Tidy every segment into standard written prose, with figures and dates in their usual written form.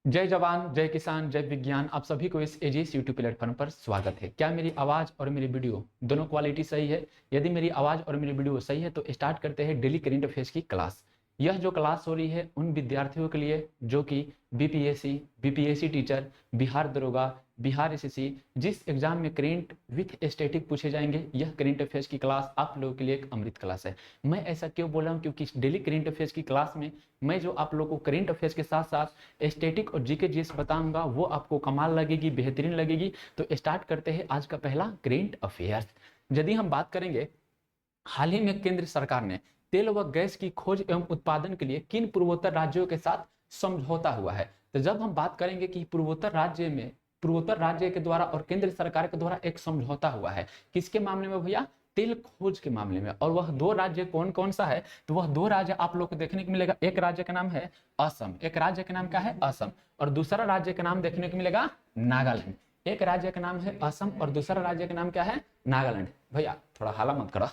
जय जवान जय किसान जय विज्ञान, आप सभी को इस एजीएस यूट्यूब प्लेटफॉर्म पर स्वागत है। क्या मेरी आवाज और मेरी वीडियो दोनों क्वालिटी सही है? यदि मेरी आवाज और मेरी वीडियो सही है तो स्टार्ट करते हैं डेली करेंट अफेयर्स की क्लास। यह जो क्लास हो रही है उन विद्यार्थियों के लिए जो कि बीपीएससी टीचर, बिहार दरोगा, बिहार एसएससी, जिस एग्जाम में करेंट विथ स्टैटिक पूछे जाएंगे, यह करेंट अफेयर्स की क्लास आप लोगों के लिए एक अमृत क्लास है। मैं ऐसा क्यों बोल रहा हूँ? क्योंकि डेली करेंट अफेयर्स की क्लास में मैं जो आप लोगों को करेंट अफेयर्स के साथ साथ स्टैटिक और जीके जीएस बताऊंगा वो आपको कमाल लगेगी, बेहतरीन लगेगी। तो स्टार्ट करते हैं आज का पहला करेंट अफेयर्स। यदि हम बात करेंगे, हाल ही में केंद्र सरकार ने तेल व गैस की खोज एवं उत्पादन के लिए किन पूर्वोत्तर राज्यों के साथ समझौता हुआ है? तो जब हम बात करेंगे कि पूर्वोत्तर राज्य के द्वारा और केंद्र सरकार के द्वारा एक समझौता हुआ है, किसके मामले में भैया? तेल खोज के मामले में। और वह दो राज्य कौन कौन सा है? तो वह दो राज्य आप लोग को देखने को मिलेगा। एक राज्य का नाम है असम, एक राज्य का नाम क्या है? असम। और दूसरा राज्य का नाम देखने को मिलेगा नागालैंड। एक राज्य का नाम है असम और दूसरा राज्य का नाम क्या है? नागालैंड। भैया थोड़ा हाला मत करो।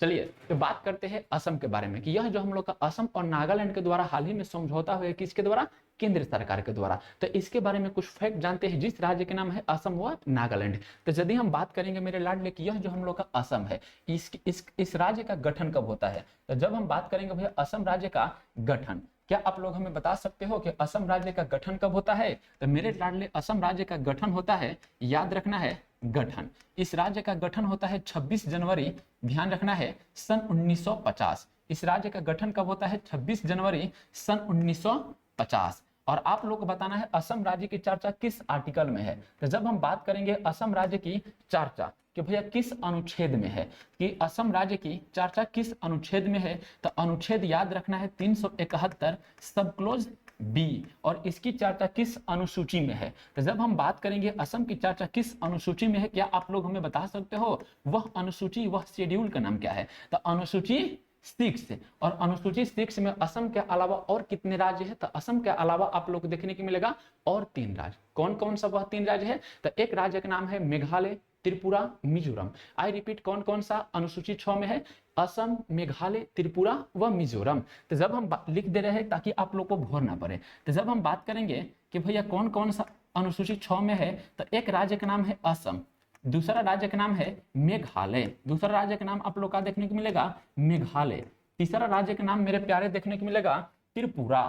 चलिए तो बात करते हैं असम के बारे में कि यह जो हम लोग का असम और नागालैंड के द्वारा हाल ही में समझौता हुआ है, किसके द्वारा? केंद्र सरकार के द्वारा। तो इसके बारे में कुछ फैक्ट जानते हैं। जिस राज्य के नाम है असम व नागालैंड। तो यदि हम बात करेंगे मेरे लाडले कि यह जो हम लोग का असम है, इस राज्य का गठन कब होता है? तो जब हम बात करेंगे भैया असम राज्य का गठन, क्या आप लोग हमें बता सकते हो कि असम राज्य का गठन कब होता है? तो मेरे लाडले असम राज्य का गठन होता है, याद रखना है, गठन। इस राज्य का गठन होता है 26 जनवरी, ध्यान रखना है, सन 1950। इस राज्य का गठन कब होता है? 26 जनवरी सन 1950। और आप लोग को बताना है असम राज्य की चर्चा किस आर्टिकल में है। तो जब हम बात करेंगे असम राज्य की चर्चा कि भैया किस अनुच्छेद में है, कि असम राज्य की चर्चा किस अनुच्छेद में है, तो अनुच्छेद याद रखना है 371 सब क्लोज बी। और इसकी चर्चा किस अनुसूची में है? तो जब हम बात करेंगे असम की चर्चा किस अनुसूची में है, क्या आप लोग हमें बता सकते हो? वह अनुसूची, वह शेड्यूल का नाम क्या है? तो अनुसूची 6। और अनुसूची 6 में असम के अलावा और कितने राज्य है? तो असम के अलावा आप लोग को देखने को मिलेगा और 3 राज्य। कौन कौन सा वह 3 राज्य है? तो एक राज्य का नाम है मेघालय, त्रिपुरा, मिजोरम। आई रिपीट, कौन कौन सा अनुसूची 6 में है? असम, मेघालय, त्रिपुरा व मिजोरम। तो जब हम लिख दे रहे हैं ताकि आप लोग को भर ना पड़े। तो जब हम बात करेंगे कि भैया कौन कौन सा अनुसूची 6 में है, तो एक राज्य का नाम है असम, दूसरा राज्य का नाम है मेघालय, दूसरा राज्य का नाम आप लोग का देखने को मिलेगा मेघालय, तीसरा राज्य का नाम मेरे प्यारे देखने को मिलेगा त्रिपुरा।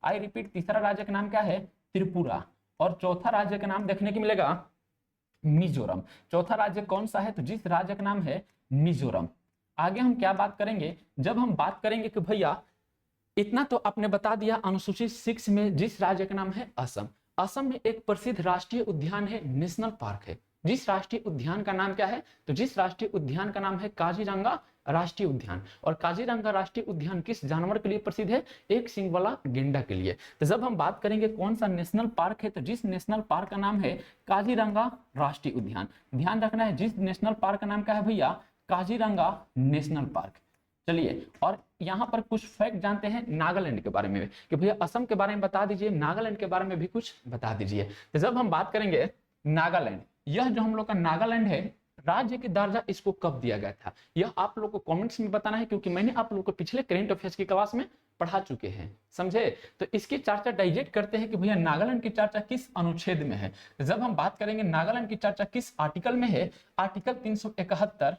आई रिपीट, तीसरा राज्य का नाम क्या है? त्रिपुरा। और चौथा राज्य का नाम देखने को मिलेगा मिजोरम। चौथा राज्य कौन सा है? तो जिस राज्य का नाम है मिजोरम। आगे हम क्या बात करेंगे? जब हम बात करेंगे कि भैया इतना तो आपने बता दिया, अनुसूची 6 में जिस राज्य का नाम है असम। असम में एक प्रसिद्ध राष्ट्रीय उद्यान है, नेशनल पार्क है। जिस राष्ट्रीय उद्यान का नाम क्या है? तो जिस राष्ट्रीय उद्यान का नाम है काजीरंगा राष्ट्रीय उद्यान। और काजीरंगा राष्ट्रीय उद्यान किस जानवर के लिए प्रसिद्ध है? एक सींग वाला गेंडा के लिए। तो जब हम बात करेंगे कौन सा नेशनल पार्क है, तो जिस नेशनल पार्क का नाम है काजीरंगा राष्ट्रीय उद्यान। ध्यान रखना है, जिस नेशनल पार्क का नाम क्या है भैया? Kaziranga national park. चलिए, और यहाँ पर कुछ फैक्ट जानते हैं नागालैंड के बारे में कि भैया असम के बारे में बता दीजिए, नागालैंड के बारे में भी कुछ बता दीजिए। तो जब हम बात करेंगे नागालैंड, यह जो हम लोग का नागालैंड है, राज्य की दर्जा इसको कब दिया गया था, यह आप लोग को कमेंट्स में बताना है, क्योंकि मैंने आप लोग को पिछले करेंट अफेयर्स की क्लास में पढ़ा चुके हैं, समझे? तो इसकी चर्चा डाइजेक्ट करते हैं कि भैया नागालैंड की चर्चा किस अनुच्छेद में है। जब हम बात करेंगे नागालैंड की चर्चा किस आर्टिकल में है, आर्टिकल 371,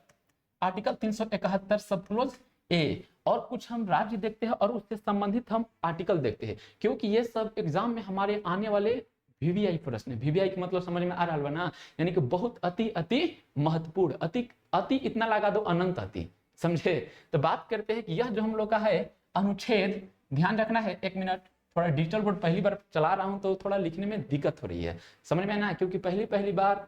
आर्टिकल 371 सब क्लोज ए। और कुछ हम राज्य देखते हैं और उससे संबंधित हम आर्टिकल देखते हैं, क्योंकि ये सब एग्जाम में हमारे आने वाले वीवीआई प्रश्न है। वीवीआई का मतलब समझ में आ रहा है ना? यानी कि बहुत अति अति महत्वपूर्ण, अति अति इतना लगा दो अनंत अति, समझे? तो बात करते हैं कि यह जो हम लोग का है अनुच्छेद, ध्यान रखना है, एक मिनट, थोड़ा डिजिटल बोर्ड पहली बार चला रहा हूं तो थोड़ा लिखने में दिक्कत हो रही है, समझ में ना? क्योंकि पहली बार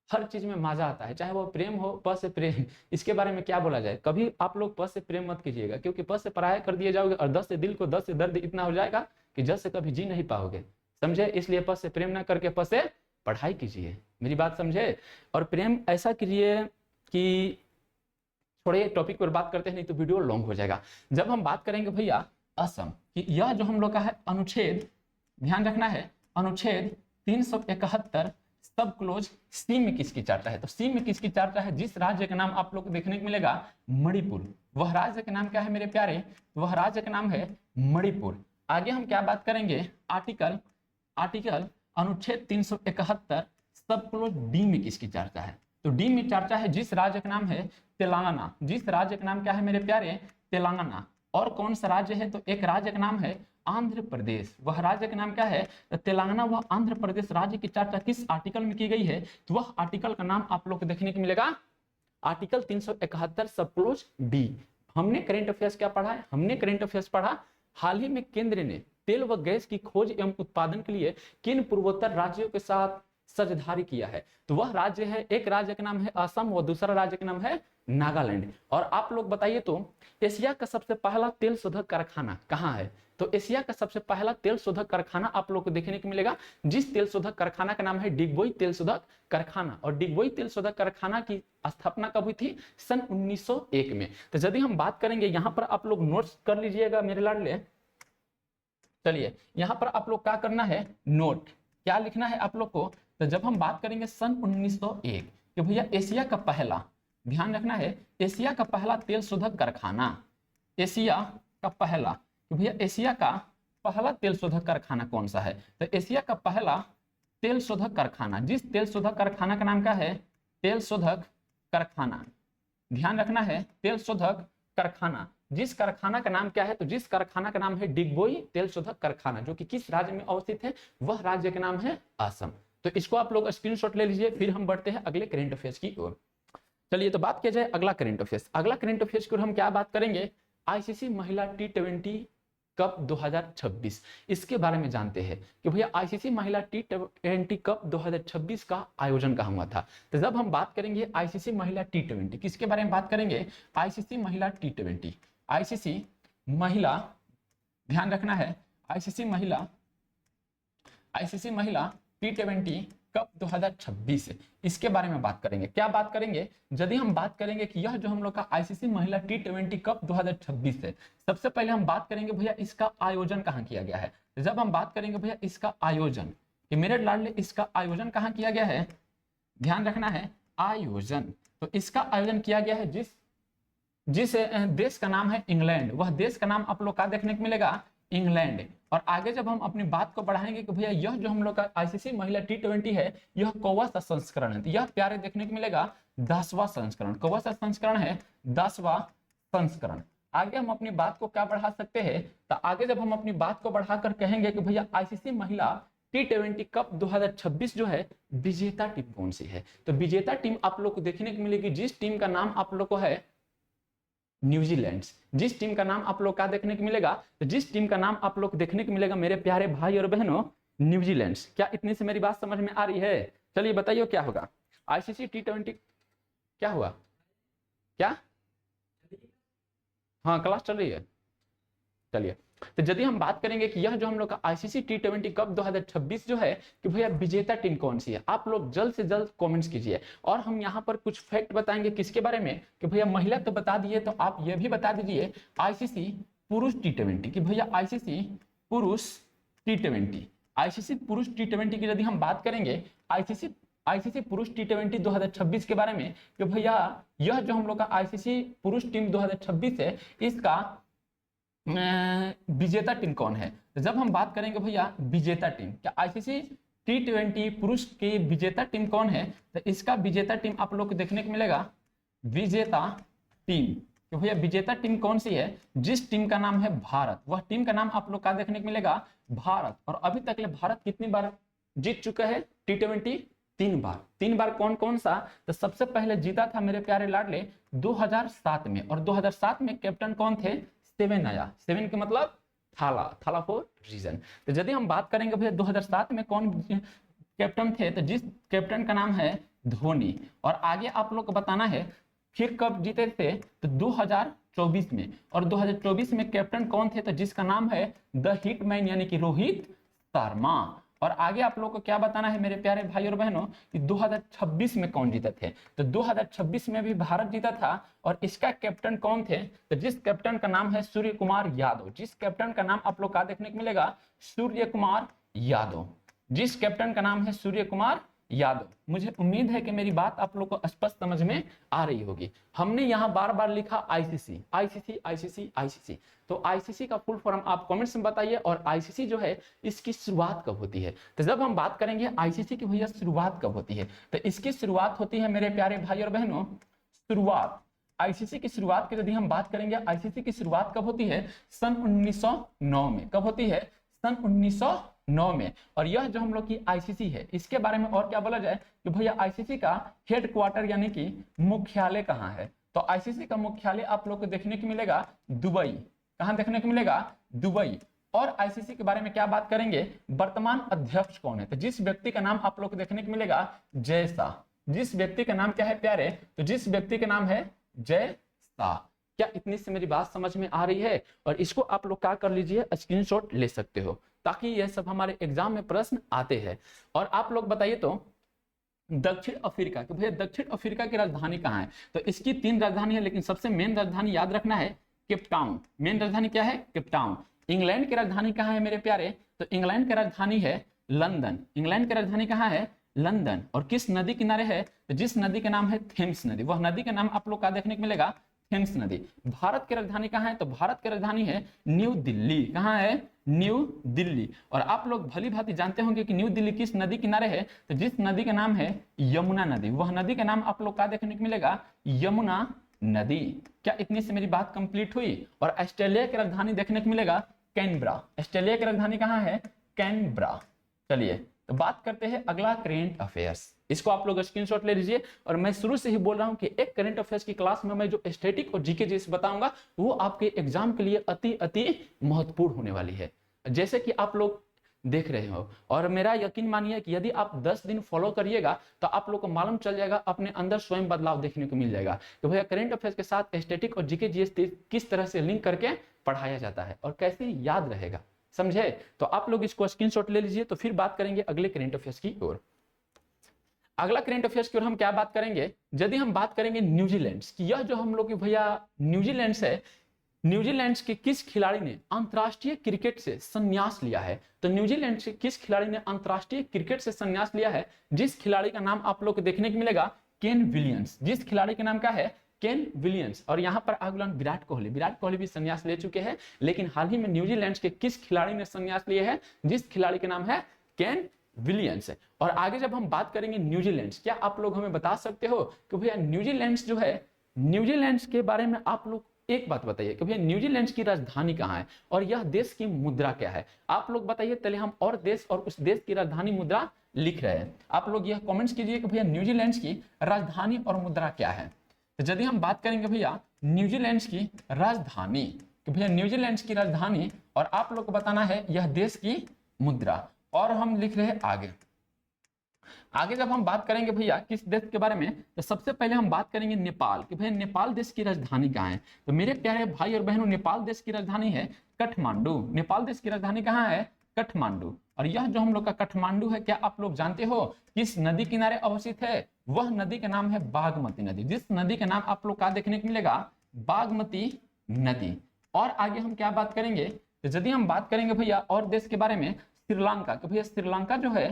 हर चीज में मजा आता है, चाहे वो प्रेम हो, प से प्रेम, इसके बारे में क्या बोला जाए? कभी आप लोग प से प्रेम मत कीजिएगा, क्योंकि प से पराया कर दिए जाओगे और 10 से दिल को 10 से दर्द इतना हो जाएगा कि 10 से कभी जी नहीं पाओगे, समझे? इसलिए प से प्रेम ना करके प से पढ़ाई कीजिए, मेरी बात समझे? और प्रेम ऐसा कीजिए कि थोड़े टॉपिक पर बात करते हैं, नहीं तो वीडियो लॉन्ग हो जाएगा। जब हम बात करेंगे भैया असम कि यह जो हम लोग का है अनुच्छेद, ध्यान रखना है, अनुच्छेद 371 सब क्लोज सी में किसकी चर्चा है? तो सी में किसकी चर्चा है? जिस राज्य का नाम आप लोग को देखने को मिलेगा मणिपुर, वह राज्य का नाम क्या है मेरे प्यारे? वह राज्य का नाम है मणिपुर। आगे हम क्या बात करेंगे? आर्टिकल अनुच्छेद 371 सब क्लोज डी में किसकी चर्चा है? तो डी में चर्चा है जिस राज्य का नाम है तेलंगाना। जिस राज्य का नाम क्या है मेरे प्यारे? तेलंगाना। और कौन सा राज्य है? तो एक राज्य का नाम है आंध्र प्रदेश। वह राज्य का नाम क्या है? तेलंगाना व आंध्र प्रदेश राज्य की चर्चा किस आर्टिकल में की गई है? तो वह आर्टिकल का नाम आप लोग को देखने को मिलेगा आर्टिकल 371 सब क्लोज डी। हमने करंट अफेयर्स क्या पढ़ा है? हमने करंट अफेयर्स पढ़ा हाल ही में केंद्र ने तेल व गैस की खोज एवं उत्पादन के लिए किन पूर्वोत्तर राज्यों के साथ साझेदारी किया है? तो वह राज्य है, एक राज्य का नाम है असम व दूसरा राज्य का नाम है नागालैंड। और आप लोग बताइए तो एशिया का सबसे पहला तेल शोधक कारखाना कहाँ है? तो एशिया का सबसे पहला तेल शोधक कारखाना आप लोग को देखने को मिलेगा जिस तेल शोधक कारखाना का नाम है डिगबोई तेल शोधक कारखाना। और डिगबोई तेल शोधक कारखाना की स्थापना कब हुई थी? सन 1901 में। तो यदि हम बात करेंगे, यहां पर आप लोग नोट्स कर लीजिएगा मेरे लाडले। चलिए यहां पर आप लोग क्या करना है? नोट क्या लिखना है आप लोग को? तो जब हम बात करेंगे सन 1901 कि भैया एशिया का पहला, ध्यान रखना है, एशिया का पहला तेल शोधक कारखाना, एशिया का पहला, कि भैया एशिया का पहला तेल शोधक कारखाना कौन सा है? तो एशिया का पहला तेल शोधक कारखाना, जिस तेल शोधक कारखाना का नाम क्या है? तेल शोधक कारखाना, ध्यान रखना है, तेल शोधक कारखाना, जिस कारखाना का नाम क्या है? तो जिस कारखाना का नाम है डिगबोई तेल शोधक कारखाना, जो कि किस राज्य में अवस्थित है? वह राज्य का नाम है असम। तो इसको आप लोग स्क्रीनशॉट ले लीजिए। फिर हम बढ़ते हैं अगले करंट अफेयर्स की ओर। चलिए तो बात किया जाए अगला करंट अफेयर्स। अगला करंट अफेयर्स की ओर हम क्या बात करेंगे? आईसीसी महिला T20 कप 2026, इसके बारे में जानते हैं कि भैया आईसीसी महिला T20 कप 2026 का आयोजन कहाँ हुआ था। तो जब हम बात करेंगे आईसीसी महिला T20, किसके बारे में बात करेंगे? आईसीसी महिला T20, आईसीसी महिला, ध्यान रखना है, आईसीसी महिला T20 कप 2026, इसके बारे में बात करेंगे। क्या बात करेंगे? यदि हम बात करेंगे कि यह जो हम लोग का आईसीसी महिला T20 कप 2026 है, सबसे पहले हम बात करेंगे भैया इसका आयोजन कहाँ किया गया है। जब हम बात करेंगे भैया इसका आयोजन, कि मेरे लाडले इसका आयोजन कहाँ किया गया है? ध्यान रखना है, आयोजन। तो इसका आयोजन किया गया है जिस देश का नाम है इंग्लैंड। वह देश का नाम आप लोग का देखने को मिलेगा इंग्लैंड। और आगे जब हम अपनी बात को बढ़ाएंगे कि भैया यह जो हम लोग का आईसीसी महिला T20 है, यह कौवा सा संस्करण है। यह प्यारे देखने को मिलेगा 10वां संस्करण, कौवा सा संस्करण है 10वां संस्करण। आगे हम अपनी बात को क्या बढ़ा सकते हैं? तो आगे जब हम अपनी बात को बढ़ाकर कहेंगे कि भैया आईसीसी महिला T20 कप 2026 जो है विजेता टीम कौन सी है? तो विजेता टीम आप लोग को देखने को मिलेगी जिस टीम का नाम आप लोग को है न्यूजीलैंड। जिस टीम का नाम आप लोग का देखने को मिलेगा, तो जिस टीम का नाम आप लोग को देखने को मिलेगा मेरे प्यारे भाई और बहनों, न्यूजीलैंड। क्या इतनी से मेरी बात समझ में आ रही है? चलिए बताइए क्या होगा? आईसीसी T20 क्या हुआ? क्या? हाँ क्लास चल रही है। चलिए तो यदि हम बात करेंगे कि यह जो हम लोग का आईसीसी T20 कप 2026 जो है कि भैया विजेता टीम कौन सी है, आप लोग जल्द से जल्द कमेंट्स कीजिए। और हम यहाँ पर कुछ फैक्ट बताएंगे किसके बारे में, कि भैया महिला तो बता दिए, तो आप ये भी बता दीजिए आईसीसी पुरुष T20, कि भैया आईसीसी पुरुष T20, आईसीसी पुरुष T20 की यदि हम बात करेंगे आईसीसी पुरुष T20 2026 के बारे में, कि भैया यह जो हम लोग का आईसीसी पुरुष टीम 2026 है, इसका विजेता टीम कौन है? तो जब हम बात करेंगे भैया विजेता टीम, क्या आईसीसी T20 पुरुष की विजेता टीम कौन है? तो इसका विजेता टीम आप लोग को देखने को मिलेगा विजेता टीम, कि भैया विजेता टीम कौन सी है? जिस टीम का नाम है भारत, वह टीम का नाम आप लोग का देखने को मिलेगा भारत। और अभी तक ले भारत कितनी बार जीत चुका है T20? 3 बार। 3 बार कौन कौन सा? तो सबसे पहले जीता था मेरे प्यारे लाडले 2007 में, और 2007 में कैप्टन कौन थे? 7 आया। 7 के मतलब थाला फॉर रीजन। तो यदि हम बात करेंगे भैया 2007 में कौन कैप्टन थे, तो जिस कैप्टन का नाम है धोनी। और आगे आप लोग को बताना है फिर कब जीते थे, तो 2024 में। और 2024 में कैप्टन कौन थे? तो जिसका नाम है द हिटमैन यानी कि रोहित शर्मा। और आगे आप लोग को क्या बताना है मेरे प्यारे भाई और बहनों, कि 2026 में कौन जीते थे? तो 2026 में भी भारत जीता था, और इसका कैप्टन कौन थे? तो जिस कैप्टन का नाम है सूर्य कुमार यादव। जिस कैप्टन का नाम आप लोग का देखने को मिलेगा सूर्य कुमार यादव। जिस कैप्टन का नाम है सूर्य कुमार यादव। मुझे उम्मीद है कि मेरी बात आप लोग को स्पष्ट समझ में आ रही होगी। हमने यहाँ बार बार लिखा आईसीसी आईसीसी आईसीसी आईसीसी, तो आईसीसी का फुल फॉर्म आप कमेंट्स में बताइए। और आईसीसी जो है इसकी शुरुआत कब होती है? तो जब हम बात करेंगे आईसीसी की भैया शुरुआत कब होती है, तो इसकी शुरुआत होती है मेरे प्यारे भाई और बहनों, शुरुआत आईसीसी की शुरुआत की यदि हम बात करेंगे, आईसीसी की शुरुआत कब होती है? सन 1909 में। कब होती है? सन 1909 में। और यह जो हम लोग की आईसीसी है, इसके बारे में और क्या बोला जाए कि भैया आईसीसी का हेडक्वार्टर यानी कि मुख्यालय कहाँ है? तो आईसीसी का मुख्यालय आप लोग को देखने को मिलेगा दुबई। कहाँ देखने को मिलेगा? दुबई। और आईसीसी के बारे में क्या बात करेंगे? वर्तमान अध्यक्ष कौन है? तो जिस व्यक्ति का नाम आप लोग को देखने को मिलेगा जय शाह। जिस व्यक्ति का नाम क्या है प्यारे? तो जिस व्यक्ति का नाम है जय शाह। क्या इतनी से मेरी बात समझ में आ रही है? और इसको आप लोग क्या कर लीजिए, स्क्रीनशॉट ले सकते हो, ताकि यह सब हमारे एग्जाम में प्रश्न आते हैं। और आप लोग बताइए तो दक्षिण अफ्रीका, तो भैया दक्षिण अफ्रीका की राजधानी कहाँ है? तो इसकी 3 राजधानी है, लेकिन सबसे मेन राजधानी याद रखना है केप टाउन। मेन राजधानी क्या है? Cape Town. इंग्लैंड की राजधानी कहाँ है मेरे प्यारे? तो इंग्लैंड की राजधानी है लंदन। इंग्लैंड की राजधानी कहाँ है? लंदन। और किस नदी किनारे है? तो जिस नदी का नाम है थेम्स नदी। वह नदी का नाम आप लोग का देखने को मिलेगा थेम्स नदी। भारत की राजधानी कहाँ है? तो भारत की राजधानी है न्यू दिल्ली। कहाँ है? न्यू दिल्ली। और आप लोग भली भांति जानते होंगे कि न्यू दिल्ली किस नदी किनारे है? तो जिस नदी का नाम है यमुना नदी। वह नदी का नाम आप लोग का देखने को मिलेगा यमुना नदी। क्या इतनी से मेरी बात कंप्लीट हुई? और ऑस्ट्रेलिया की राजधानी देखने को मिलेगा कैनबरा। ऑस्ट्रेलिया की राजधानी कहाँ है? कैनबरा। चलिए तो बात करते हैं अगला करेंट अफेयर्स। इसको आप लोग स्क्रीनशॉट ले लीजिए। और मैं शुरू से ही बोल रहा हूं कि एक करंट अफेयर्स की क्लास में मैं जो स्टैटिक और जीके जीएस बताऊंगा वो आपके एग्जाम के लिए अति अति महत्वपूर्ण होने वाली है, जैसे कि आप लोग देख रहे हो। और मेरा यकीन मानिए कि यदि आप 10 दिन फॉलो करिएगा तो आप लोग को मालूम चल जाएगा, अपने अंदर स्वयं बदलाव देखने को मिल जाएगा कि भैया करंट अफेयर्स के साथ स्टैटिक और जीके जीएस किस तरह से लिंक करके पढ़ाया जाता है और कैसे याद रहेगा, समझे? तो आप लोग इसको स्क्रीनशॉट ले लीजिए। तो फिर बात करेंगे अगले करंट अफेयर्स की ओर। अगला करंट अफेयर्स की ओर हम क्या बात करेंगे? यदि हम बात करेंगे न्यूजीलैंड की, यह जो हम लोग की भैया न्यूजीलैंड है, न्यूजीलैंड के किस खिलाड़ी ने अंतरराष्ट्रीय क्रिकेट से संन्यास लिया है? तो न्यूजीलैंड से किस खिलाड़ी ने अंतरराष्ट्रीय क्रिकेट से संन्यास लिया है? जिस खिलाड़ी का नाम आप लोग को देखने को मिलेगा केन विलियम्स। जिस खिलाड़ी का नाम क्या है? Kane Williams. और यहाँ पर अगला विराट कोहली। विराट कोहली भी संन्यास ले चुके हैं, लेकिन हाल ही में न्यूजीलैंड के किस खिलाड़ी ने संन्यास लिए है? जिस खिलाड़ी का नाम है केन विलियम्स। और आगे जब हम बात करेंगे न्यूजीलैंड, क्या आप लोग हमें बता सकते हो कि भैया न्यूजीलैंड जो है, न्यूजीलैंड के बारे में आप लोग एक बात बताइए कि भैया न्यूजीलैंड की राजधानी कहाँ है और यह देश की मुद्रा क्या है? आप लोग बताइए। पहले हम और देश और उस देश की राजधानी मुद्रा लिख रहे हैं, आप लोग यह कमेंट्स कीजिए कि भैया न्यूजीलैंड की राजधानी और मुद्रा क्या है। तो यदि हम बात करेंगे भैया न्यूजीलैंड की राजधानी, कि भैया न्यूजीलैंड की राजधानी, और आप लोग को बताना है यह देश की मुद्रा। और हम लिख रहे हैं आगे जब हम बात करेंगे भैया किस देश के बारे में, तो सबसे पहले हम बात करेंगे नेपाल कि भैया नेपाल देश की राजधानी कहाँ है? तो मेरे प्यारे भाई और बहनों, नेपाल देश की राजधानी है काठमांडू। नेपाल देश की राजधानी कहाँ है? काठमांडू। और यह जो हम लोग का काठमांडू है, क्या आप लोग जानते हो किस नदी किनारे अवस्थित है? वह नदी का नाम है बागमती नदी। जिस नदी का नाम आप लोग का देखने को मिलेगा बागमती नदी। और आगे हम क्या बात करेंगे? तो यदि हम बात करेंगे भैया और देश के बारे में, श्रीलंका, कि भैया श्रीलंका जो है,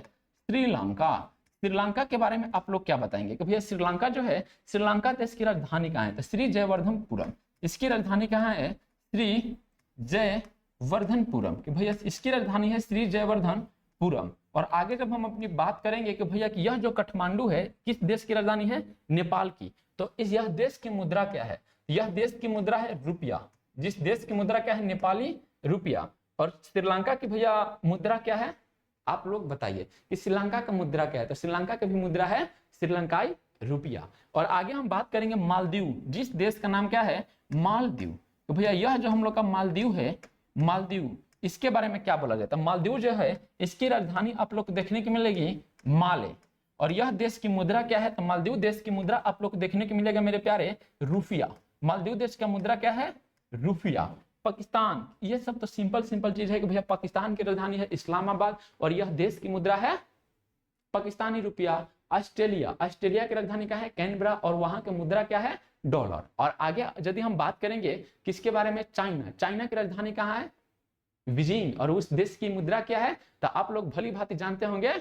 श्रीलंका के बारे में आप लोग क्या बताएंगे कि भैया श्रीलंका जो है, श्रीलंका देश की राजधानी कहाँ है? तो श्री जयवर्धनपुरम। इसकी राजधानी कहाँ है? श्री जयवर्धनपुरम। कि भैया इसकी राजधानी है श्री जयवर्धनपुरम। और आगे जब हम अपनी बात करेंगे कि भैया कि यह जो काठमांडू है किस देश की राजधानी है? नेपाल की। तो इस यह देश की मुद्रा क्या है? यह देश की मुद्रा है रुपया। जिस देश की मुद्रा क्या है? नेपाली रुपया। और श्रीलंका की भैया मुद्रा क्या है? आप लोग बताइए कि श्रीलंका का मुद्रा क्या है? तो श्रीलंका की भी मुद्रा है श्रीलंकाई रुपया। और आगे हम बात करेंगे मालदीव। जिस देश का नाम क्या है? मालदीव। तो भैया यह जो हम लोग का मालदीव है, मालदीव, इसके बारे में क्या बोला जाता है? मालदीव जो है इसकी राजधानी आप लोग को देखने को मिलेगी माले। और यह देश की मुद्रा क्या है? तो मालदीव देश की मुद्रा आप लोग को देखने को मिलेगा मेरे प्यारे रुपया। मालदीव देश का मुद्रा क्या है? रुपया। पाकिस्तान, ये सब तो सिंपल चीज है कि भैया पाकिस्तान की राजधानी है इस्लामाबाद और यह देश की मुद्रा है पाकिस्तानी रुपया। ऑस्ट्रेलिया की राजधानी क्या है? कैनबरा और वहां की मुद्रा क्या है? डॉलर। और आगे यदि हम बात करेंगे किसके बारे में? चाइना की राजधानी कहाँ है? बीजिंग। और उस देश की मुद्रा क्या है? तो आप लोग भली भांति जानते होंगे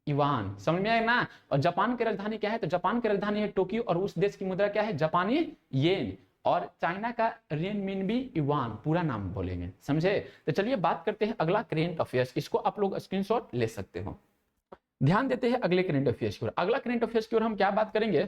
युआन, समझ में आया ना। और जापान की राजधानी क्या है, तो जापान की राजधानी है टोक्यो और उस देश की मुद्रा क्या है, जापानी येन। और चाइना का रेनमिनबी युआन, पूरा नाम बोलेंगे, समझे। तो चलिए बात करते हैं अगला करेंट अफेयर्स, इसको आप लोग स्क्रीनशॉट ले सकते हो। ध्यान देते हैं अगले करेंट अफेयर्स की ओर। अगला करेंट अफेयर्स की ओर हम क्या बात करेंगे,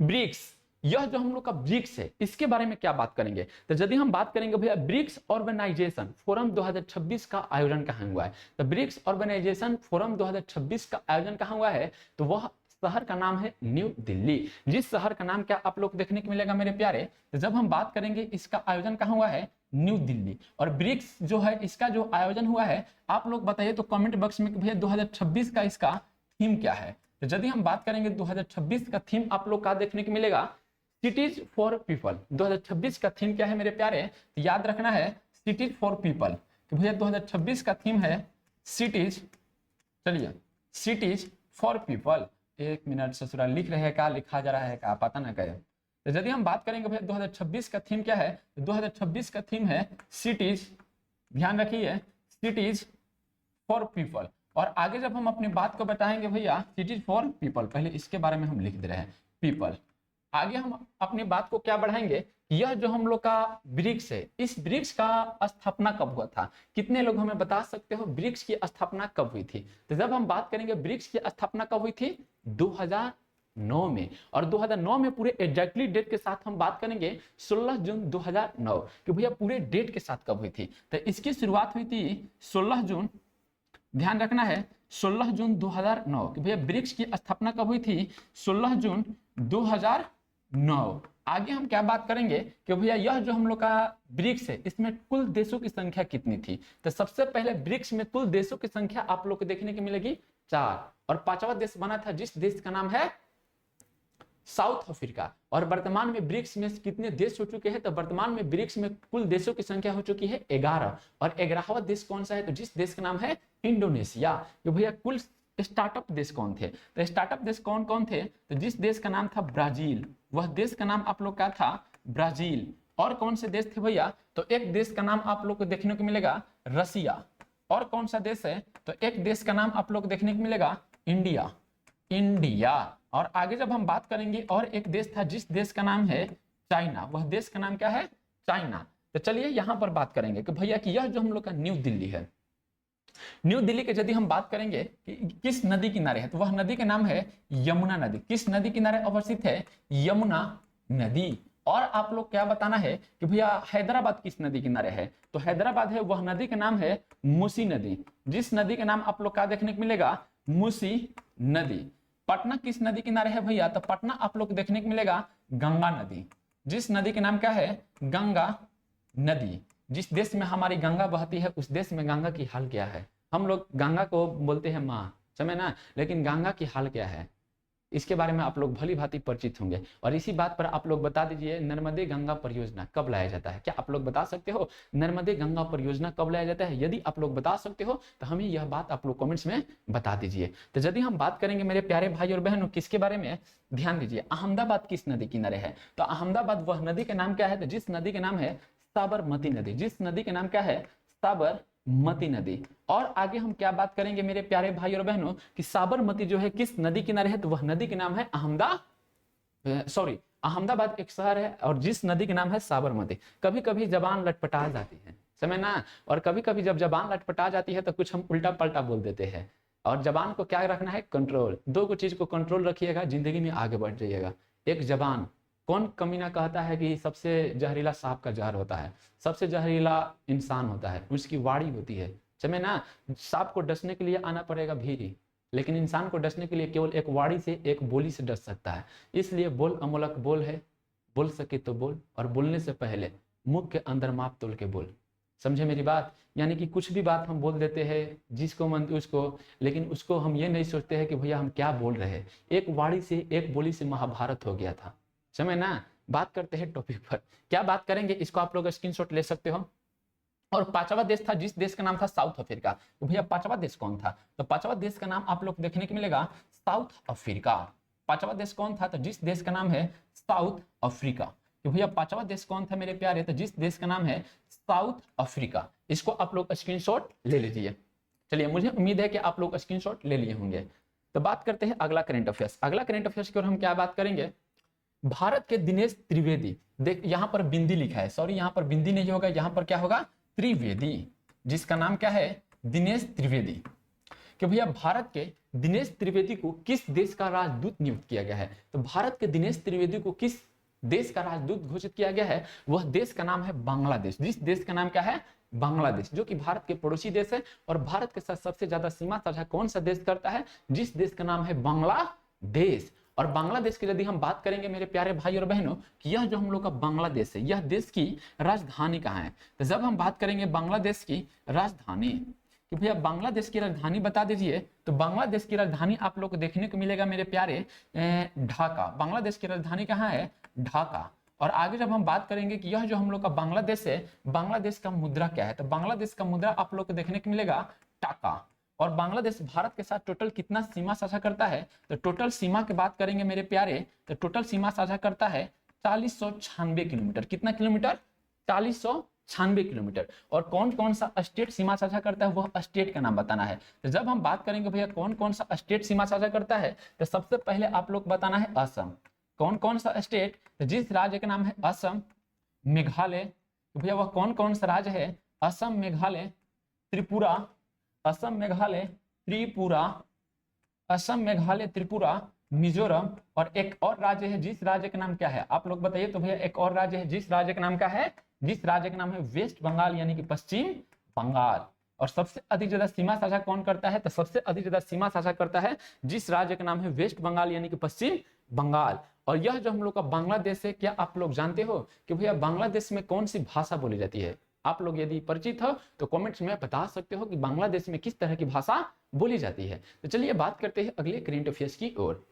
ब्रिक्स। यह जो हम लोग का ब्रिक्स है इसके बारे में क्या बात करेंगे, तो यदि हम बात करेंगे भैया ब्रिक्स ऑर्गेनाइजेशन फोरम 2026 का आयोजन कहां हुआ है, तो ब्रिक्स ऑर्गेनाइजेशन फोरम 2026 का आयोजन कहां हुआ है, तो वह शहर का नाम है न्यू दिल्ली। जिस शहर का नाम क्या आप लोग देखने को मिलेगा मेरे प्यारे, तो जब हम बात करेंगे इसका आयोजन कहां हुआ है, न्यू दिल्ली। और ब्रिक्स जो है इसका जो आयोजन हुआ है, आप लोग बताइए तो कमेंट बॉक्स में कि भैया 2026 का इसका थीम क्या है। तो यदि हम बात करेंगे 2026 का थीम आप लोग का देखने को मिलेगा सिटीज फॉर पीपल। 2026 का थीम क्या है मेरे प्यारे, तो याद रखना है सिटीज फॉर पीपल, तो भैया 2026 का थीम है सिटीज, चलिए सिटीज फॉर पीपल। एक मिनट ससुराल लिख रहे हैं क्या, लिखा जा रहा है क्या, पता ना कहे। तो यदि हम बात करेंगे भैया 2026 का थीम क्या है, तो 2026 का थीम है सिटीज, ध्यान रखिए सिटीज फॉर पीपल। और आगे जब हम अपनी बात को बताएंगे भैया सिटीज फॉर पीपल, पहले इसके बारे में हम लिख दे रहे हैं पीपल। आगे हम अपनी बात को क्या बढ़ाएंगे, यह जो हम लोग का ब्रिक्स है, इस ब्रिक्स का स्थापना कब हुआ था, कितने लोग हमें बता सकते हो ब्रिक्स की स्थापना कब हुई थी। तो जब हम बात करेंगे ब्रिक्स की स्थापना कब हुई थी, 2009 में। और 2009 में पूरे एग्जैक्टली डेट के साथ हम बात करेंगे 16 जून 2009 कि भैया पूरे डेट के साथ कब हुई थी, तो इसकी शुरुआत हुई थी 16 जून, ध्यान रखना है 16 जून 2009 कि भैया ब्रिक्स की स्थापना कब हुई थी, 16 जून 2009। आगे हम क्या बात करेंगे कि भैया यह जो हम लोग का ब्रिक्स है इसमें कुल देशों की संख्या कितनी थी, तो सबसे पहले ब्रिक्स में कुल देशों की संख्या आप लोग को देखने को मिलेगी 4, और 5वां देश बना था जिस देश का नाम है साउथ अफ्रीका। और वर्तमान में ब्रिक्स में कितने देश हो चुके हैं, तो वर्तमान में ब्रिक्स में कुल देशों की संख्या हो चुकी है 11, और 11वां देश कौन सा है, तो जिस देश का नाम है इंडोनेशिया। तो भैया कुल स्टार्टअप देश कौन थे, तो स्टार्टअप देश कौन कौन थे, तो जिस देश का नाम था ब्राजील, वह देश का नाम आप लोग का था ब्राजील। और कौन से देश थे भैया, तो एक देश का नाम आप लोग को देखने को मिलेगा रसिया। और कौन सा देश है, तो एक देश का नाम आप लोग को देखने को मिलेगा इंडिया, इंडिया। और आगे जब हम बात करेंगे और एक देश था जिस देश का नाम है चाइना, वह देश का नाम क्या है, चाइना। तो चलिए यहां पर बात करेंगे कि भैया कि यह जो हम लोग का न्यू दिल्ली है, न्यू दिल्ली के यदि हम बात करेंगे कि किस नदी किनारे है, तो वह नदी का नाम है यमुना नदी। किस नदी किनारे अवस्थित है, यमुना नदी। और आप लोग क्या बताना है कि भैया हैदराबाद किस नदी किनारे है, तो हैदराबाद है वह नदी का नाम है मूसी नदी। जिस नदी का नाम आप लोग का देखने को मिलेगा मूसी नदी। पटना किस नदी किनारे है भैया, तो पटना आप लोग देखने को मिलेगा गंगा नदी। जिस नदी का नाम क्या है, गंगा नदी। जिस देश में हमारी गंगा बहती है उस देश में गंगा की हाल क्या है, हम लोग गंगा को बोलते हैं माँ, समझे ना, लेकिन गंगा की हाल क्या है इसके बारे में आप लोग भली भांति परिचित होंगे। और इसी बात पर आप लोग बता दीजिए नर्मदे गंगा परियोजना कब लाया जाता है, क्या आप लोग बता सकते हो नर्मदे गंगा परियोजना कब लाया जाता है। यदि आप लोग बता सकते हो तो हमें यह बात आप लोग कमेंट्स में बता दीजिए। तो यदि हम बात करेंगे मेरे प्यारे भाई और बहनों किसके बारे में, ध्यान दीजिए अहमदाबाद किस नदी किनारे है, तो अहमदाबाद वह नदी का नाम क्या है, तो जिस नदी का नाम है साबरमती नदी। जिस नदी का नाम क्या है, साबरमती नदी। और आगे हम क्या बात करेंगे मेरे प्यारे भाई और बहनों कि साबरमती जो है किस नदी किनारे है, तो वह नदी के नाम है अहमदाबाद एक शहर है और जिस नदी के नाम है साबरमती। कभी कभी जबान लटपटा जाती है, समझ ना, और कभी कभी जब जबान लटपटा जाती है तो कुछ हम उल्टा पलटा बोल देते हैं। और जबान को क्या रखना है, कंट्रोल। दो चीज को कंट्रोल रखिएगा, जिंदगी में आगे बढ़ जाइएगा। एक जबान, कौन कमीना कहता है कि सबसे जहरीला सांप का जहर होता है, सबसे जहरीला इंसान होता है उसकी वाणी होती है, समझे ना। सांप को डसने के लिए आना पड़ेगा भीरी, लेकिन इंसान को डसने के लिए केवल एक वाणी से एक बोली से डस सकता है। इसलिए बोल अमोलक बोल है, बोल सके तो बोल, और बोलने से पहले मुख के अंदर माप तोल के बोल, समझे मेरी बात। यानी कि कुछ भी बात हम बोल देते हैं जिसको मन उसको, लेकिन उसको हम ये नहीं सोचते हैं कि भैया हम क्या बोल रहे हैं। एक वाणी से एक बोली से महाभारत हो गया था, समझे ना। बात करते हैं टॉपिक पर, क्या बात करेंगे इसको आप लोग स्क्रीनशॉट ले सकते हो। और 5वां देश था जिस देश का नाम था साउथ अफ्रीका। तो भैया 5वां देश कौन था, तो 5वां देश का नाम आप लोग देखने को मिलेगा साउथ अफ्रीका। 5वां देश कौन था, तो जिस देश का नाम है साउथ अफ्रीका। तो भैया 5वां देश कौन था मेरे प्यारे, तो जिस देश का नाम है साउथ अफ्रीका। इसको आप लोग स्क्रीनशॉट ले लीजिए। चलिए, मुझे उम्मीद है कि आप लोग स्क्रीनशॉट ले लिए होंगे। तो बात करते हैं अगला करंट अफेयर्स। अगला करंट अफेयर्स की ओर हम क्या बात करेंगे, भारत के दिनेश त्रिवेदी, देख यहाँ पर बिंदी लिखा है, सॉरी यहाँ पर बिंदी नहीं होगा, यहाँ पर क्या होगा, त्रिवेदी, जिसका नाम क्या है, दिनेश त्रिवेदी। कि भैया भारत के दिनेश त्रिवेदी को किस देश का राजदूत नियुक्त किया गया है। तो भारत के दिनेश त्रिवेदी को किस देश का राजदूत घोषित किया गया है, वह देश का नाम है बांग्लादेश। जिस देश का नाम क्या है, बांग्लादेश, जो कि भारत के पड़ोसी देश है। और भारत के साथ सबसे ज्यादा सीमा साझा कौन सा देश करता है, जिस देश का नाम है बांग्लादेश। और बांग्लादेश की यदि हम बात करेंगे मेरे प्यारे भाई और बहनों, कि यह जो हम लोग का बांग्लादेश है, यह देश की राजधानी कहाँ है। तो जब हम बात करेंगे बांग्लादेश की राजधानी, कि भैया बांग्लादेश की राजधानी बता दीजिए, तो बांग्लादेश की राजधानी आप लोग को देखने को मिलेगा मेरे प्यारे ढाका। बांग्लादेश की राजधानी कहाँ है, ढाका। और आगे जब हम बात करेंगे कि यह जो हम लोग का बांग्लादेश है, बांग्लादेश का मुद्रा क्या है, तो बांग्लादेश का मुद्रा आप लोग को देखने को मिलेगा टाका। और बांग्लादेश भारत के साथ टोटल कितना सीमा साझा करता है, तो टोटल सीमा की बात करेंगे मेरे प्यारे, तो टोटल सीमा साझा करता है 4096 किलोमीटर। कितना किलोमीटर, 4096 किलोमीटर। और कौन कौन सा स्टेट सीमा साझा करता है, वह स्टेट का नाम बताना है। तो जब हम बात करेंगे भैया कौन कौन सा स्टेट सीमा साझा करता है, तो सबसे पहले आप लोग बताना है असम। कौन कौन सा स्टेट, तो जिस राज्य का नाम है असम, मेघालय, तो भैया वह कौन कौन सा राज्य है, असम, मेघालय, त्रिपुरा, असम, मेघालय, त्रिपुरा, असम, मेघालय, त्रिपुरा, मिजोरम। और एक और राज्य है, जिस राज्य का नाम क्या है, आप लोग बताइए। तो भैया एक और राज्य है, जिस राज्य का नाम क्या है, जिस राज्य का नाम है वेस्ट बंगाल, यानी कि पश्चिम बंगाल। और सबसे अधिक ज्यादा सीमा साझा कौन करता है, तो सबसे अधिक ज्यादा सीमा साझा करता है जिस राज्य का नाम है वेस्ट बंगाल, यानी कि पश्चिम बंगाल। और यह जो हम लोग का बांग्लादेश है, क्या आप लोग जानते हो कि भैया बांग्लादेश में कौन सी भाषा बोली जाती है। आप लोग यदि परिचित हो तो कमेंट्स में बता सकते हो कि बांग्लादेश में किस तरह की भाषा बोली जाती है। तो चलिए बात करते हैं अगले करंट अफेयर्स की ओर।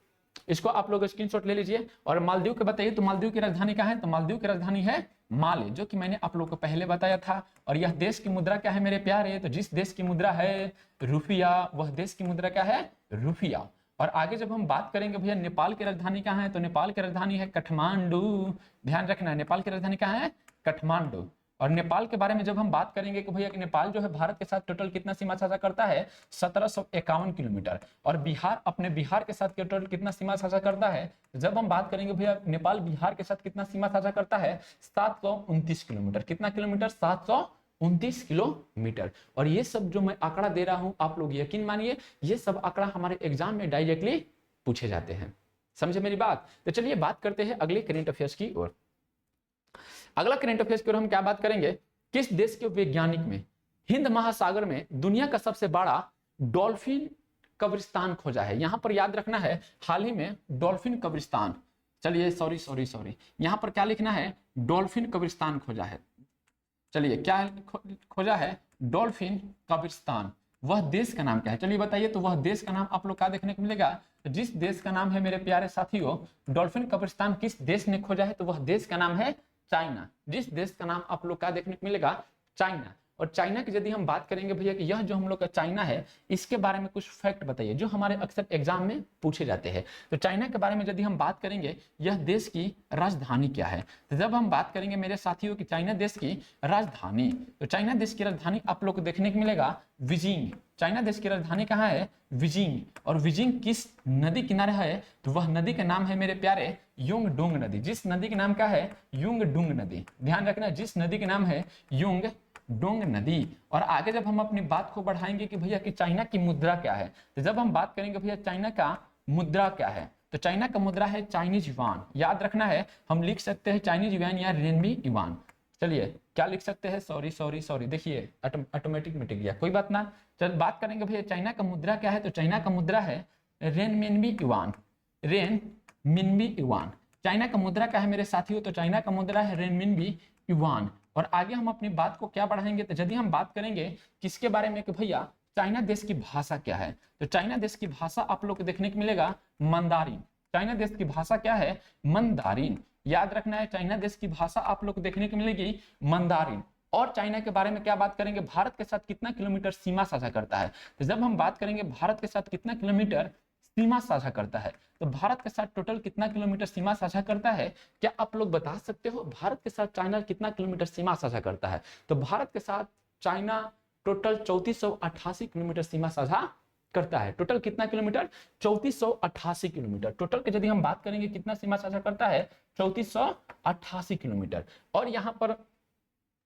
इसको आप लोग स्क्रीनशॉट ले लीजिए। और मालदीव के बताइए, तो मालदीव की राजधानी क्या है, तो मालदीव की राजधानी है माले, जो कि मैंने आप लोग को पहले बताया था। और यह देश की मुद्रा क्या है मेरे प्यारे, तो जिस देश की मुद्रा है रुपया, वह देश की मुद्रा क्या है, रुपया। और आगे जब हम बात करेंगे भैया नेपाल की राजधानी कहाँ है, तो नेपाल की राजधानी है काठमांडू। ध्यान रखना है, नेपाल की राजधानी कहाँ है, काठमांडू। और नेपाल के बारे में जब हम बात करेंगे कि भैया कि नेपाल जो है भारत के साथ टोटल कितना सीमा साझा करता है, 1751 किलोमीटर। और बिहार अपने बिहार के साथ टोटल कितना सीमा साझा करता है, जब हम बात करेंगे भैया नेपाल बिहार के साथ कितना सीमा साझा करता है, 729 किलोमीटर। कितना किलोमीटर, 729 किलोमीटर। और ये सब जो मैं आंकड़ा दे रहा हूं, आप लोग यकीन मानिए ये सब आंकड़ा हमारे एग्जाम में डायरेक्टली पूछे जाते हैं। समझे मेरी बात। तो चलिए बात करते हैं अगले करंट अफेयर्स की ओर। अगला करंट अफेयर्स की ओर हम क्या बात करेंगे, किस देश के वैज्ञानिक में हिंद महासागर में दुनिया का सबसे बड़ा डॉल्फिन कब्रिस्तान खोजा है। यहां पर याद रखना है, हाल ही में डॉल्फिन कब्रिस्तान, चलिए सॉरी यहां पर क्या लिखना है, डॉल्फिन कब्रिस्तान खोजा है। चलिए क्या खोजा है, डॉल्फिन कब्रिस्तान। वह देश का नाम क्या है, चलिए बताइए। तो वह देश का नाम आप लोग क्या देखने को मिलेगा, तो जिस देश का नाम है मेरे प्यारे साथियों डॉल्फिन कब्रिस्तान किस देश ने खोजा है, तो वह देश का नाम है चाइना। जिस देश का नाम आप लोग का देखने को मिलेगा, चाइना। और चाइना की यदि हम बात करेंगे भैया कि यह जो हम लोग का चाइना है, इसके बारे में कुछ फैक्ट बताइए जो हमारे अक्सर एग्जाम में पूछे जाते हैं। तो चाइना के बारे में यदि हम बात करेंगे, यह देश की राजधानी क्या है। तो जब हम बात करेंगे मेरे साथियों की चाइना देश की राजधानी, तो चाइना देश की राजधानी आप लोग को देखने को मिलेगा बीजिंग। चाइना देश की राजधानी कहाँ है, बीजिंग। और बीजिंग किस नदी किनारे है, तो वह नदी का नाम है मेरे प्यारे युंगडुंग नदी। जिस नदी का नाम क्या है, युंगडुंग नदी। ध्यान रखना, जिस नदी का नाम है युंगडुंग नदी। और आगे जब हम अपनी बात को बढ़ाएंगे कि भैया कि चाइना की मुद्रा क्या है, तो जब हम बात करेंगे भैया चाइना का मुद्रा क्या है, तो चाइना का मुद्रा है चाइनीज युआन। याद रखना है, हम लिख सकते हैं चाइनीज युआन या रेनबी युआन। चलिए क्या लिख सकते हैं, सॉरी देखिए ऑटोमेटिक मिट गया, कोई बात ना। चल बात करेंगे भैया चाइना का मुद्रा क्या है, तो चाइना का मुद्रा है renminbi yuan. Renminbi yuan China का मुद्रा क्या है मेरे साथियों, तो चाइना का मुद्रा है रेनमिनबी युआन। और आगे हम अपनी बात को क्या बढ़ाएंगे, तो यदि हम बात करेंगे किसके बारे में कि भैया चाइना देश की भाषा क्या है, तो चाइना देश की भाषा आप लोग को देखने को मिलेगा मंदारिन। चाइना देश की भाषा क्या है, मंदारिन। याद रखना है, चाइना देश की भाषा आप लोग को देखने को मिलेगी मंदारिन। और चाइना के बारे में क्या बात करेंगे, भारत के साथ कितना किलोमीटर सीमा साझा करता है। तो जब हम बात करेंगे भारत के साथ कितना किलोमीटर सीमा साझा करता है, तो भारत के साथ टोटल कितना किलोमीटर सीमा साझा करता है, क्या आप लोग बता सकते हो। भारत के साथ चाइना कितना किलोमीटर सीमा साझा करता है, तो भारत के साथ चाइना टोटल 3488 किलोमीटर सीमा साझा करता है। टोटल कितना किलोमीटर? 3488 किलोमीटर। टोटल की यदि हम बात करेंगे कितना सीमा साझा करता है? 3488 किलोमीटर। और यहाँ पर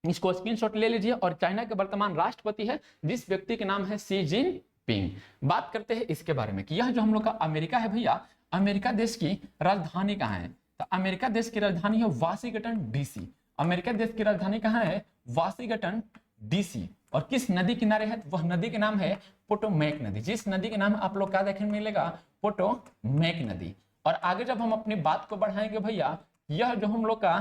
इसको स्क्रीनशॉट ले लीजिए। और चाइना के वर्तमान राष्ट्रपति है जिस व्यक्ति के नाम है शी जिनपिंग। बात करते हैं इसके बारे में कि यह जो हम लोग का अमेरिका है भैया, अमेरिका देश की राजधानी कहाँ है? तो अमेरिका देश की राजधानी है वाशिंगटन डीसी। अमेरिका देश की राजधानी कहाँ है? Washington DC. और किस नदी किनारे है? वह नदी के नाम है पोटोमैक नदी। जिस नदी के नाम आप लोग क्या देखने मिलेगा? पोटोमैक नदी। और आगे जब हम अपनी बात को बढ़ाएंगे भैया, यह जो हम लोग का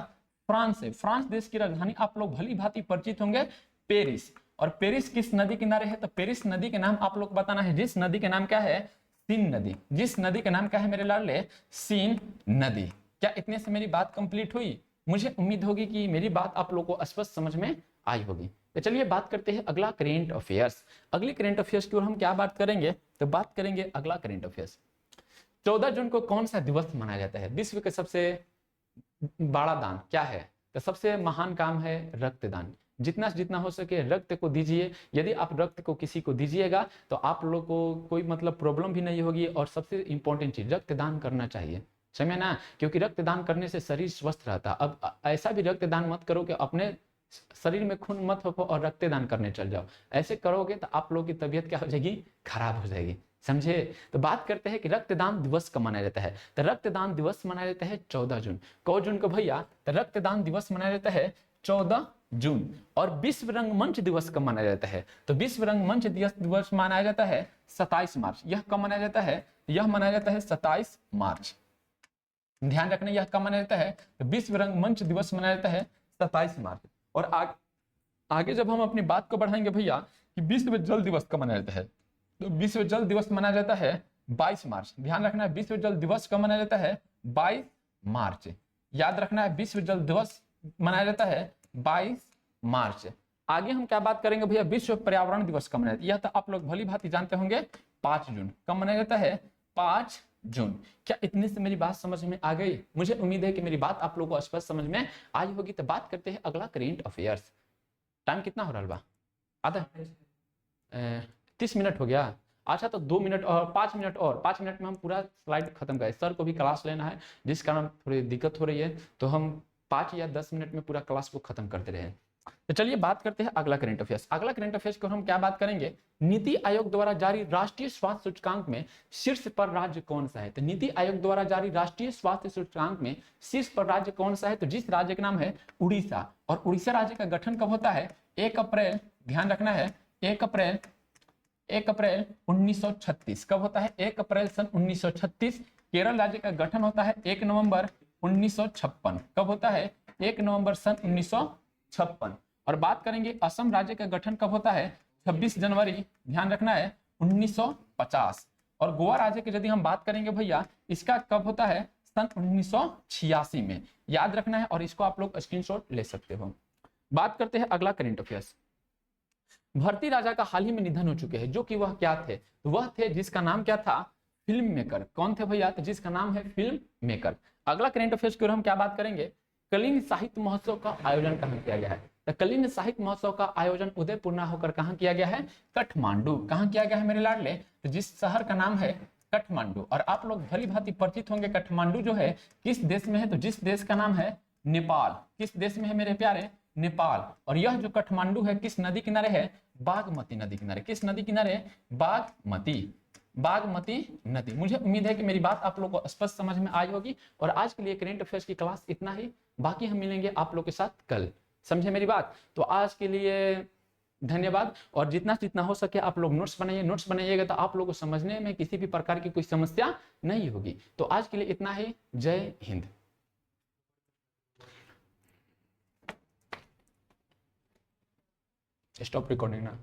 फ्रांस है, फ्रांस देश की राजधानी आप लोग भली भांति परिचित होंगे, पेरिस। और पेरिस किस नदी किनारे है? तो पेरिस नदी के नाम आप लोग बताना है, जिस नदी के नाम क्या है? सीन नदी। जिस नदी का नाम क्या है मेरे लाडले? सीन नदी। क्या इतने से मेरी बात कंप्लीट हुई? मुझे उम्मीद होगी कि मेरी बात आप लोगों को स्पष्ट समझ में आई होगी। तो चलिए बात करते हैं अगला करेंट अफेयर्स। अगली करेंट अफेयर्स की ओर हम क्या बात करेंगे? तो बात करेंगे अगला करेंट अफेयर्स। 14 जून को कौन सा दिवस मनाया जाता है? विश्व के सबसे बड़ा दान क्या है? तो सबसे महान काम है रक्तदान। जितना जितना हो सके रक्त को दीजिए। यदि आप रक्त को किसी को दीजिएगा तो आप लोग को कोई मतलब प्रॉब्लम भी नहीं होगी। और सबसे इंपॉर्टेंट चीज, रक्तदान करना चाहिए, समझे ना? क्योंकि रक्तदान करने से शरीर स्वस्थ रहता है। अब ऐसा भी रक्तदान मत करो कि अपने शरीर में खून मत हो और रक्तदान करने चल जाओ। ऐसे करोगे तो आप लोगों की तबीयत क्या हो जाएगी? खराब हो जाएगी, समझे? तो बात करते हैं कि रक्तदान दिवस कब मनाया जाता है। तो रक्तदान दिवस मनाया जाता है 14 जून। कौ जून को भैया? तो रक्तदान दिवस मनाया जाता है 14 जून। और विश्व रंगमंच दिवस कब मनाया जाता है? तो विश्व रंगमंच दिवस मनाया जाता है 27 मार्च। यह कब मनाया जाता है? यह मनाया जाता है 27 मार्च। ध्यान रखना, यह कब मनाया जाता है? तो विश्व रंगमंच दिवस मनाया जाता है 27 मार्च। और आगे जब हम अपनी बात को बढ़ाएंगे भैया कि विश्व जल दिवस कब मनाया जाता है, तो विश्व जल दिवस मनाया जाता है 22 मार्च। ध्यान रखना है, विश्व जल दिवस कब मनाया जाता है? 22 मार्च। याद रखना है, विश्व जल दिवस मनाया जाता है 22 मार्च। आगे हम क्या बात करेंगे भैया? विश्व पर्यावरण दिवस कब मनाया जाता है? यह तो आप लोग भली भांति जानते होंगे, 5 जून। कब मनाया जाता है? 5 जून। क्या इतने से मेरी बात समझ में आ गई? मुझे उम्मीद है कि मेरी बात आप लोगों को स्पष्ट समझ में आई होगी। तो बात करते हैं अगला करेंट अफेयर्स। टाइम कितना हो रहा है? आधा 30 मिनट हो गया। अच्छा, तो 2 मिनट और 5 मिनट, और 5 मिनट में हम पूरा स्लाइड खत्म करें। सर को भी क्लास लेना है, जिस कारण थोड़ी दिक्कत हो रही है, तो हम 5 या 10 मिनट में पूरा क्लास को खत्म करते रहे। तो चलिए बात करते हैं अगला करंट अफेयर्स। अगला करंट अफेयर्स को हम क्या बात करेंगे? नीति आयोग द्वारा जारी राष्ट्रीय स्वास्थ्य सूचकांक में शीर्ष पर राज्य कौन सा है? तो नीति आयोग द्वारा जारी राष्ट्रीय स्वास्थ्य सूचकांक में शीर्ष पर राज्य कौन सा है? तो जिस राज्य का नाम है उड़ीसा। और उड़ीसा राज्य का गठन कब होता है? 1 अप्रैल, ध्यान रखना है, 1 अप्रैल 1936। कब होता है? 1 अप्रैल सन 1936। केरल राज्य का गठन होता है 1 नवंबर 1956। कब होता है? 1 नवंबर सन 1956। और बात करेंगे असम राज्य का गठन कब होता है? 26 जनवरी, ध्यान रखना है, 1950। और गोवा राज्य की यदि हम बात करेंगे भैया, इसका कब होता है? सन 1986 में। याद रखना है और इसको आप लोग स्क्रीनशॉट ले सकते हो। बात करते हैं अगला करंट अफेयर्स। भारती राजा का हाल ही में निधन हो चुके हैं, जो कि वह क्या थे? वह थे जिसका नाम क्या था? Film maker. कौन थे भैया? तो जिसका नाम है फिल्म मेकर। अगला करंट अफेयर्स की ओर हम क्या बात करेंगे? कलिंग साहित्य महोत्सव का आयोजन कहाँ किया गया है? तो कलिंग साहित्य महोत्सव का आयोजन उदयपुर ना होकर कहाँ किया गया है? काठमांडू। कहाँ किया गया है मेरे लाडले? तो जिस शहर का नाम है काठमांडू। और आप लोग भली भांति परिचित होंगे, काठमांडू जो है किस देश में है? तो जिस देश का नाम है नेपाल। किस देश में है मेरे प्यारे? नेपाल। और यह जो काठमांडू है किस नदी किनारे है? बागमती नदी किनारे। किस नदी किनारे? बागमती नदी। मुझे उम्मीद है कि मेरी बात आप लोगों को स्पष्ट समझ में आई होगी। और आज के लिए करंट अफेयर्स की क्लास इतना ही, बाकी हम मिलेंगे आप लोग के साथ कल। समझे मेरी बात? तो आज के लिए धन्यवाद। और जितना जितना हो सके आप लोग नोट्स बनाइए। नोट्स बनाइएगा तो आप लोगों को समझने में किसी भी प्रकार की कोई समस्या नहीं होगी। तो आज के लिए इतना ही। जय हिंद। स्टॉप रिकॉर्डिंग ना।